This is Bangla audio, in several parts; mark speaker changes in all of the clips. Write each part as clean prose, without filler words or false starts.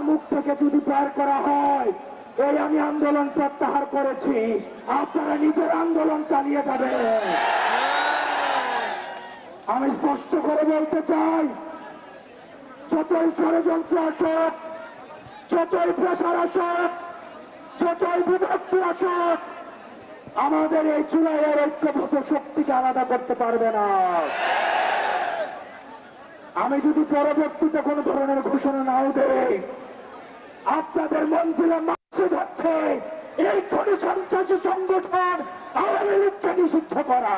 Speaker 1: আপনার মুখ থেকে যদি বের করা হয় এই আমি আন্দোলন প্রত্যাহার করেছি, আপনারা নিজের আন্দোলন চালিয়ে যাবেন। আমি স্পষ্ট করে বলতে চাই, যতই ষড়যন্ত্র আসুক, যতই প্রেসার আসুক, যতই বিভক্তি আসুক, আমাদের এই জুলাইয়ের ঐক্যবদ্ধ শক্তিকে আলাদা করতে পারবে না। আমি যদি পরবর্তীতে কোন ধরনের ঘোষণা নাও দেই, আপনাদের মঞ্জিলে মাসে যাচ্ছে এই খনি সন্ত্রাসী সংগঠন আওয়ামী লীগকে নিষিদ্ধ করা।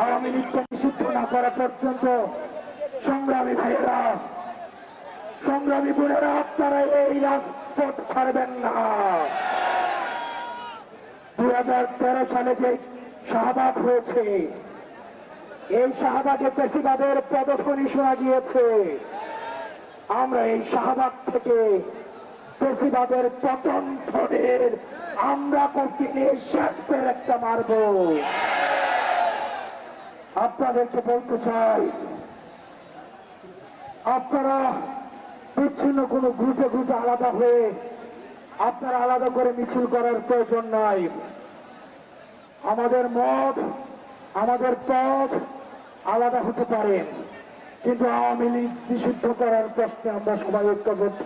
Speaker 1: আওয়ামী লীগকে নিষিদ্ধ না করা পর্যন্ত সংগ্রামী ভাইয়েরা, সংগ্রামী বোনেরা, আপনারা এই রাজপথ ছাড়বেন না। 2013 সালে যে শাহবাগ হয়েছে, এই শাহবাগে ফ্যাসিবাদের পদধ্বনি শোনা গিয়েছে। আমরা এই শাহবাগ থেকে ফ্যাসিবাদের পতন ধনের আমরা কঠিনে শেষ পের একটা মারব। আপনাদেরকে বলতে চাই, আপনারা বিচ্ছিন্ন কোন গ্রুপে গ্রুপে আলাদা হয়ে আপনারা আলাদা করে মিছিল করার প্রয়োজন নাই। আমাদের মত, আমাদের পথ আলাদা হতে পারে, কিন্তু আওয়ামী লীগ নিষিদ্ধ করার প্রশ্নে আমরা সবাই ঐক্যবদ্ধ।